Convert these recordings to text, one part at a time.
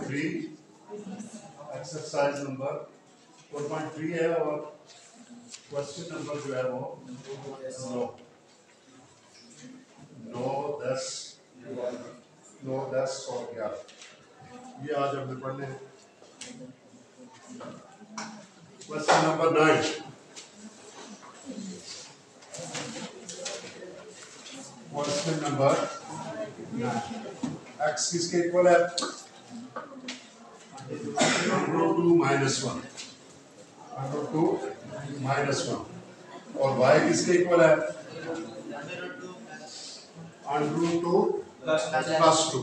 4.3 exercise number 4.3 है और question number जो है वो 9, 10 और 11 ये आज हमने पढ़ने हैं। Question number 9 question number x किसके इक्वल है √2 -1 √2 -1 और y किसके इक्वल है √2 + 2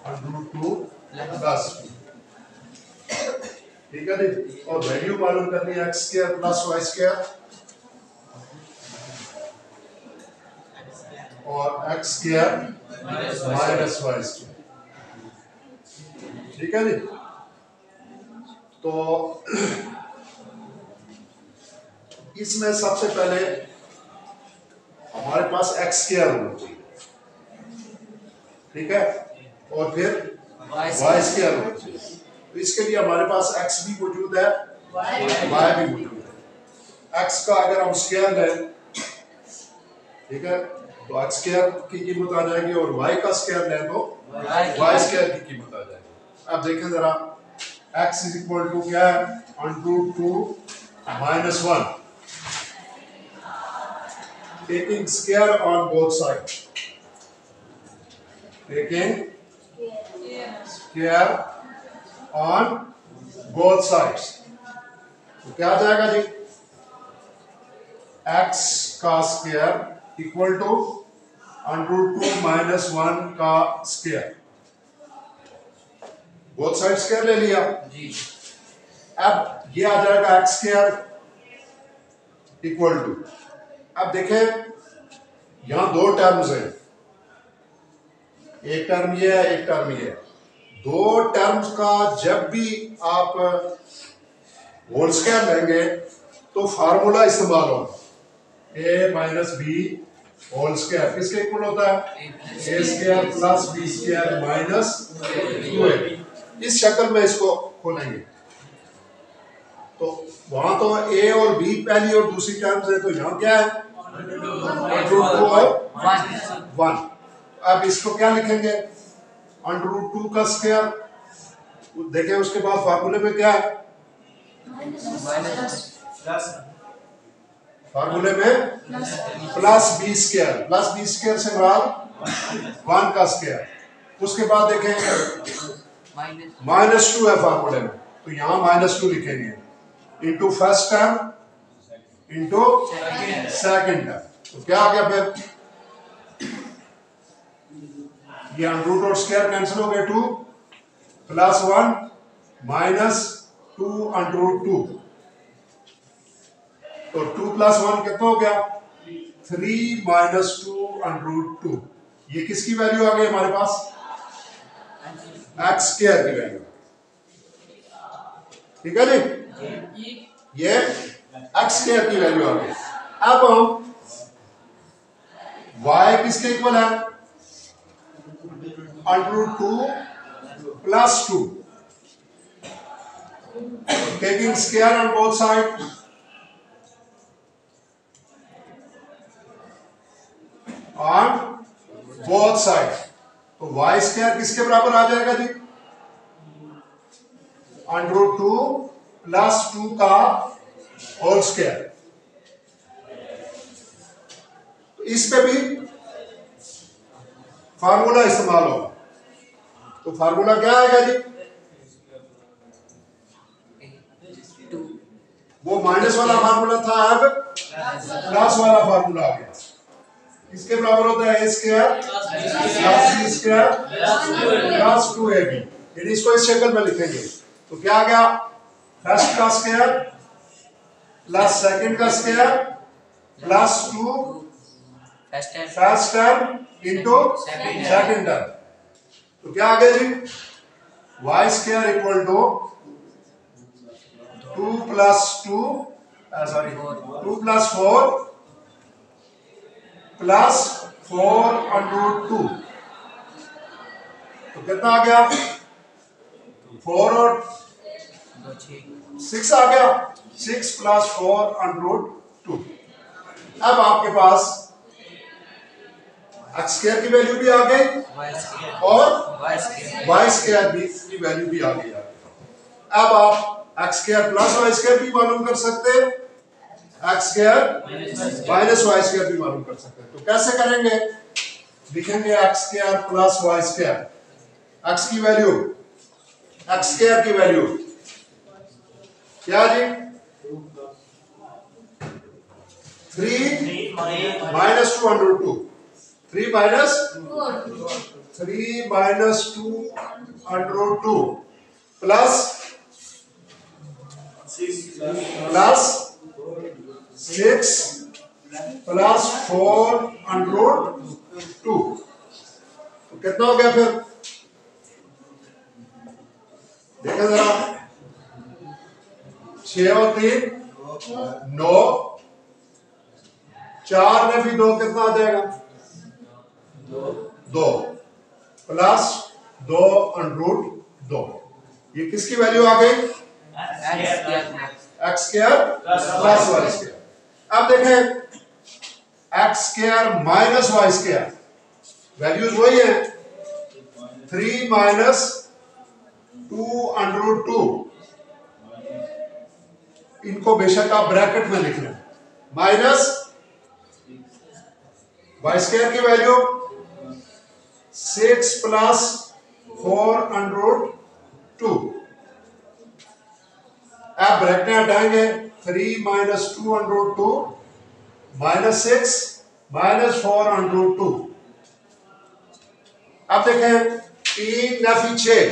√2 + 2 ठीक है जी। और वैल्यू मालूम करनी है x² + y² और x² - y²। ठीक है जी। तो इसमें सबसे पहले हमारे पास x² होना चाहिए, ठीक है, और फिर y² होना चाहिए। तो इसके लिए हमारे पास x भी मौजूद है, y भी मौजूद है। x का अगर हम स्क्वायर लें, ठीक है, तो x² की कीमत आ जाएगी और y का स्क्वायर लें तो y² की कीमत आ जाएगी। अब देखें जरा x = क्या है √2 -1 taking square on both sides, taking square on both sides। तो क्या आ जाएगा जी x का स्क्वायर इक्वल टू √2 -1 का स्क्वायर, बोथ साइड स्क्वायर ले लिया जी। अब ये आ जाएगा x² इक्वल टू, अब देखें यहां दो टर्म्स हैं, एक टर्म ये है एक टर्म ये है। दो टर्म्स का जब भी आप होल स्क्वायर लेंगे तो फार्मूला इस्तेमाल होगा a - b होल स्क्वायर किसके इक्वल होता है a² + b² - 2ab। इस शक्ल में इसको खोलेंगे तो वहां तो a और b पहली और दूसरी टर्म्स है, तो यहाँ क्या है √2 और 1। अब इसको क्या लिखेंगे √2 का स्क्वायर, देखें उसके बाद फार्मूले में क्या है फार्मूले में +b² से मुराद 1 का स्क्वायर। उसके बाद देखें -2 है फार्मूले में, तो यहाँ -2 लिखेंगे into first term into second term. तो क्या आ गया फिर ये √ और स्क्वायर कैंसिल हो गए, 2 + 1 -2 √2। तो 2 + 1 कितना हो गया 3 - 2 √2। ये किसकी वैल्यू आ गई हमारे पास x² की वैल्यू, ठीक है जी। ये x² की वैल्यू आ गई। अब हम y किसके इक्वल है √2 + 2 taking square on both sides on both sides। तो y² किसके बराबर आ जाएगा जी √2 + 2 का होल स्क्वायर। तो इस पे भी फार्मूला इस्तेमाल होगा, तो फार्मूला क्या आएगा जी वो माइनस वाला फार्मूला था, अब प्लस वाला फार्मूला आ गया। इसके बराबर होता है a² + b² + 2ab। यानी इसको इस शक्ल में लिखेंगे तो क्या आ गया फर्स्ट का स्क्वायर प्लस सेकंड का square plus 2 first term into second term. तो क्या आ गया जी y² इक्वल टू 2 + 4 +4 √2। तो कितना आ गया 4 और 6 आ गया, 6 प्लस 4 अंडर 2। अब आपके पास एक्स स्क्वायर की वैल्यू भी आ गई और वाई स्क्वायर की वैल्यू भी आ गई। अब आप X square plus Y square भी मालूम कर सकते हैं, X square minus Y square भी मालूम कर सकते हैं। तो कैसे करेंगे, लिखेंगे X square plus Y square, X की वैल्यू, एक्स स्क्वायर की वैल्यू क्या जी, 3 minus 2 under 2, 3 minus 2 under 2 plus 6 plus 4 under 2। तो कितना हो गया फिर, देखो जरा, 6 और 3 9, 4 में भी 2 कितना आ जाएगा, 2 प्लस 2 अंडर 2। ये किसकी वैल्यू आ गई, X square plus Y square. अब देखें X square minus Y square, values वही है, 3 माइनस 2 अंडर 2, इनको बेशक आप ब्रैकेट में लिख लें, माइनस वाई स्क्वायर की वैल्यू 6 प्लस 4 अंडर 2। अब ब्रैकेट हटाएंगे, 3 minus 2 under 2 minus 6 minus 4 under 2। अब देखें 3 नफी 6,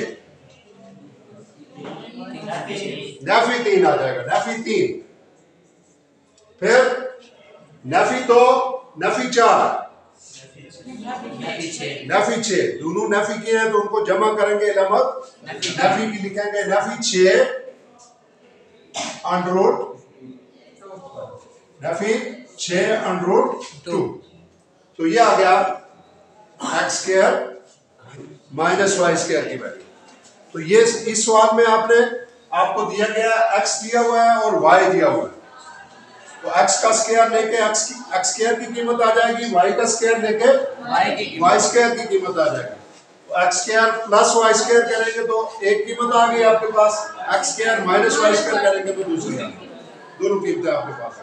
नफी 3 आ जाएगा, नफी 3, फिर नफी 2 नफी 4 नफी 6, दोनों नफी किए हैं तो उनको जमा करेंगे, लमत नफी की लिखेंगे, नफी 6 अंडर नफी 6 अंडर 2। तो ये आ गया X square minus Y square की वैल्यू। तो ये इस सवाल में आपको दिया गया, एक्स दिया हुआ है और वाई दिया हुआ है। तो एक्स का स्क्वायर लेके एक्स स्क्वायर की कीमत आ जाएगी, वाई का स्क्वायर लेके वाई स्क्वायर की कीमत आ जाएगी। तो x square plus Y square करेंगे तो एक कीमत आ गई आपके पास, x square minus Y square करेंगे तो दूसरी, दोनों कीमतें आपके पास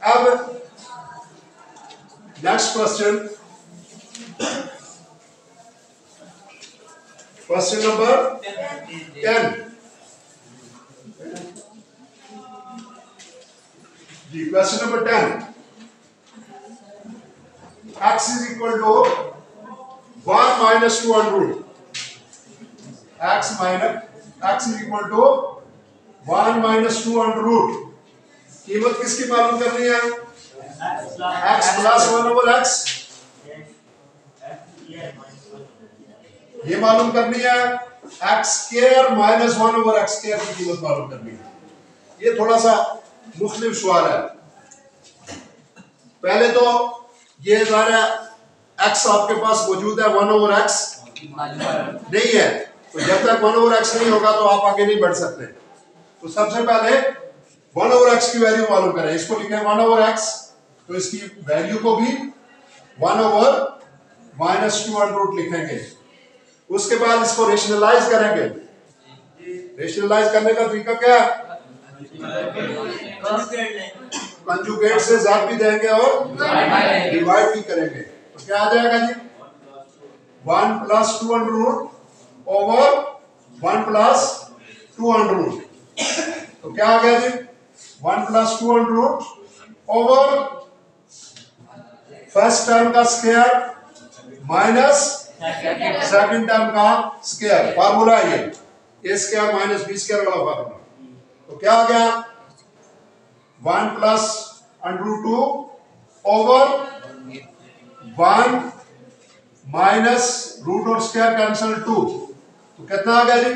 आ। अब नेक्स्ट क्वेश्चन, क्वेश्चन नंबर 10 जी, question number 10, x is equal to 1 minus 2 under root, x is equal to 1 minus 2 under root। कीमत किसकी मालूम करनी है, x प्लस 1 ओवर x, ये मालूम करनी है, x square minus 1 over x square की कीमत मालूम करनी है। ये थोड़ा सा मुख्तलिफ सवाल है। पहले तो ये सारा x आपके पास मौजूद है, 1 ओवर x नहीं है, तो जब तक 1 ओवर x नहीं होगा तो आप आगे नहीं बढ़ सकते। तो सबसे पहले 1 ओवर x की वैल्यू मालूम करें, इसको लिखें 1 ओवर x, तो इसकी वैल्यू को भी 1 ओवर माइनस 2 अंडर रूट लिखेंगे। उसके बाद इसको रेशनलाइज करेंगे, रेशनलाइज करने का तरीका क्या है, कंजुगेट से ज़ात भी देंगे और डिवाइड भी करेंगे। तो क्या आ जाएगा जी, 1 plus 2 under root over 1 plus 2 under root. तो क्या आ गया जी, 1 plus 2 under root over first term का स्क्वायर माइनस सेकंड टर्म का स्क्वायर। फार्मूला है ये, a square minus b square वाला फार्मूला। तो क्या आ गया, 1 plus under root 2 over 1 minus root और स्क्वायर कैंसल 2। तो कितना आ गया जी,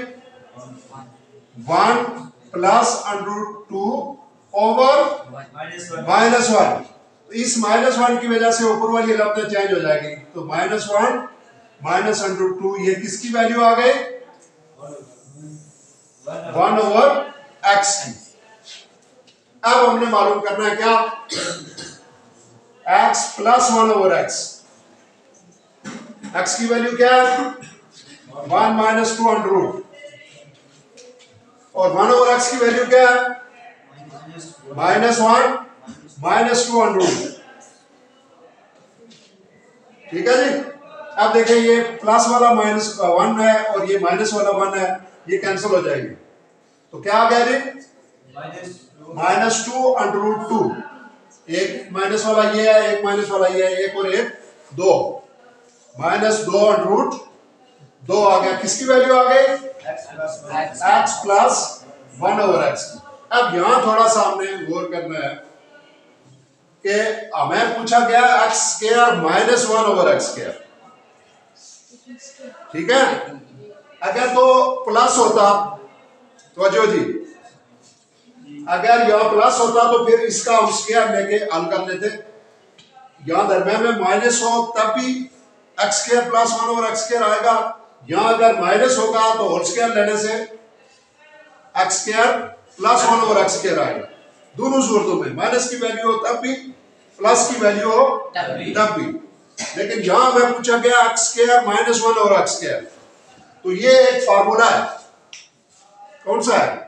1 plus under root 2 over minus 1। तो इस माइनस 1 की वजह से ऊपर वाली लफ्ज़ चेंज हो जाएगी। तो -1 माइनस अंडर रूट 2, ये किसकी वैल्यू आ गई, 1 ओवर x की। अब हमने मालूम करना है क्या, x plus 1 over x। x की वैल्यू क्या है 1 माइनस 2 अंडर रूट, और 1 ओवर x की वैल्यू क्या है माइनस 1 माइनस 2 अंडर रूट। ठीक है जी। अब देखें ये प्लस वाला माइनस 1 है और ये माइनस वाला 1 है, ये कैंसिल हो जाएंगे, तो क्या आ गया जी माइनस 2 अंडर रूट 2। एक माइनस वाला ये है, एक माइनस वाला ये है, एक और एक 2, माइनस 2 अंडर रूट 2 आ गया। किसकी वैल्यू आ गई x प्लस 1 ओवर x की। अब यहां थोड़ा सा हमने गौर करना है कि हमें पूछा गया x square minus 1 over x square. ठीक है, अगर तो प्लस होता तो जो जी, अगर यहां प्लस होता तो फिर इसका हम स्क्वायर लेके हल कर लेते। यहां दरम्यान में माइनस हो तब भी x square plus 1 over x square आएगा। यहां अगर माइनस होगा तो होल स्क्वायर लेने से x square plus 1 over x square आएगा। दोनों सूरतों में माइनस की वैल्यू हो तब भी, प्लस की वैल्यू हो तब भी। लेकिन यहां हमें पूछा गया x square minus 1 over x square, तो ये एक फार्मूला है, कौन सा है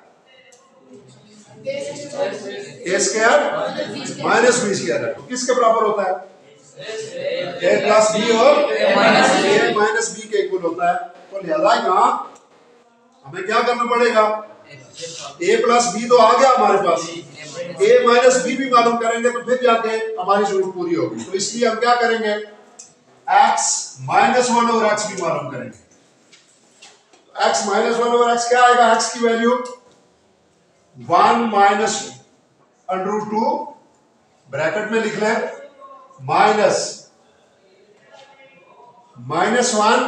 a square minus b square है, तो किसके बराबर होता है a प्लस b और a माइनस b के इक्वल होता है। तो लिहाजा यहां हमें क्या करना पड़ेगा, a प्लस b तो आ गया हमारे पास, a माइनस b भी मालूम करेंगे तो फिर जाके हमारी जरूरत पूरी होगी। तो इसलिए हम क्या करेंगे x माइनस 1 ओवर x भी मालूम करेंगे। x माइनस 1 ओवर x क्या आएगा, x की value 1 minus under root 2 bracket में लिख लें माइनस 1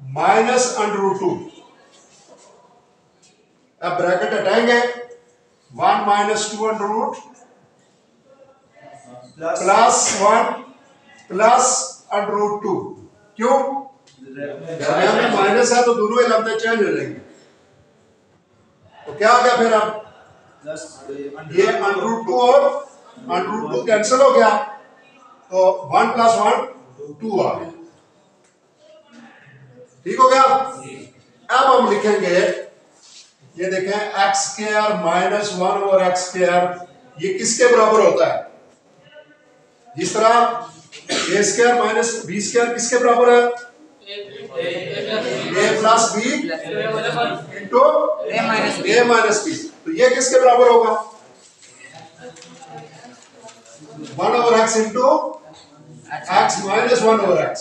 माइनस अंडर रूट 2। अब ब्रैकेट हटाएंगे 1 minus 2 under root plus 1 plus under root 2। क्यों, दरम्यान में माइनस है तो दोनों ही लम्बे चेंज हो जाएंगे। तो क्या आ गया फिर, अब ये अंडर रूट 2 और अंडर रूट 2 कैंसिल हो गया, तो 1 प्लस 1 2 आ गया। ठीक हो गया। अब हम लिखेंगे, ये देखें x square minus 1 over x square, ये किसके बराबर होता है, जिस तरह a square minus b square किसके बराबर है a plus b into a minus b। तो ये किसके बराबर होगा 1 over x into x minus 1 over x,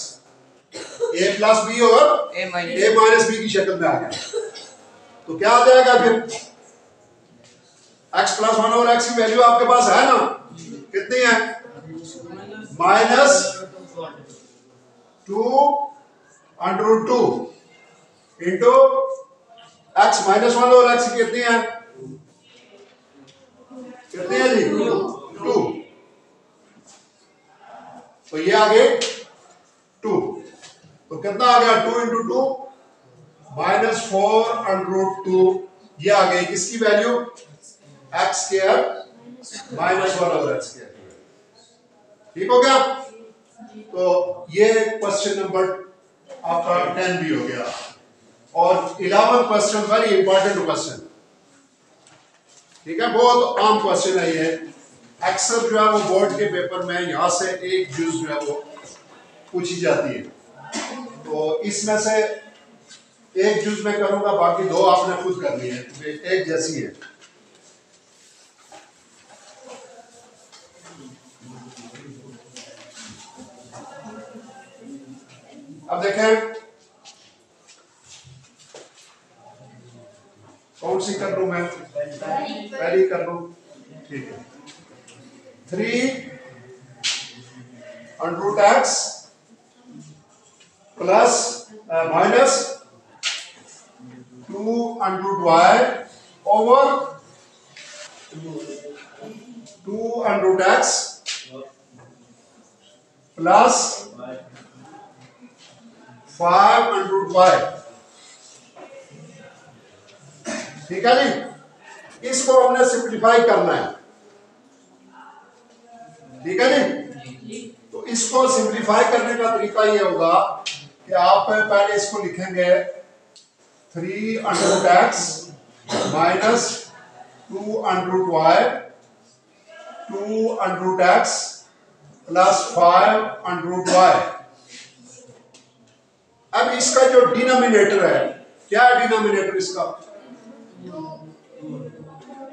a plus b और a माइनस b की शक्ल में आ गया। तो क्या आ जाएगा फिर x प्लस 1 ओवर x की वैल्यू आपके पास है ना, कितनी है minus 2 under root 2 into x minus 1 over x की कितनी है जी 2। तो ये आ गए 2, तो कितना आ गया 2 इंटू 2 माइनस 4 अंडर रूट 2। ये आ गई किसकी value x square minus 1 over x square. ठीक हो गया। तो ये क्वेश्चन नंबर आपका 10 भी हो गया। और 11 क्वेश्चन वेरी इंपॉर्टेंट क्वेश्चन, ठीक है, बहुत आम क्वेश्चन है ये। अक्सर जो है वो बोर्ड के पेपर में यहां से एक चीज जो है वो पूछी जाती है, तो इसमें से एक जूस में करूंगा, बाकी दो आपने खुद करनी है, एक जैसी है। अब देखें कौन सी कर लूं मैं, पहली कर लूं, ठीक है। 3 under root X plus minus 2 under root Y over 2 under root X plus 5 under root Y. ठीक है जी, इसको हमने सिंप्लीफाई करना है, ठीक है जी। तो इसको सिंप्लीफाई करने का तरीका ये होगा कि आप पहले इसको लिखेंगे 3√x minus 2√y 2√x plus 5√y। अब इसका जो डिनोमिनेटर है, क्या है डिनोमिनेटर इसका?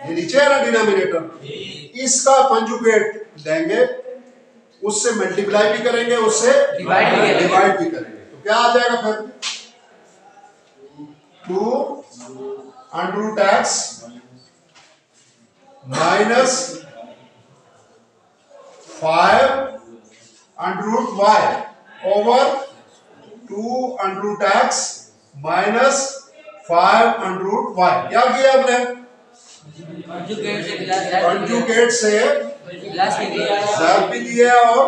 ये नीचे है ना डिनोमिनेटर, इसका कंजुगेट लेंगे, उससे मल्टीप्लाई भी करेंगे, उससे डिवाइड भी करेंगे, तो क्या आ जाएगा फिर? 2√x minus 5√y over 2√x minus 5√y। क्या किया आपने? कंजुगेट से प्लस भी दिया और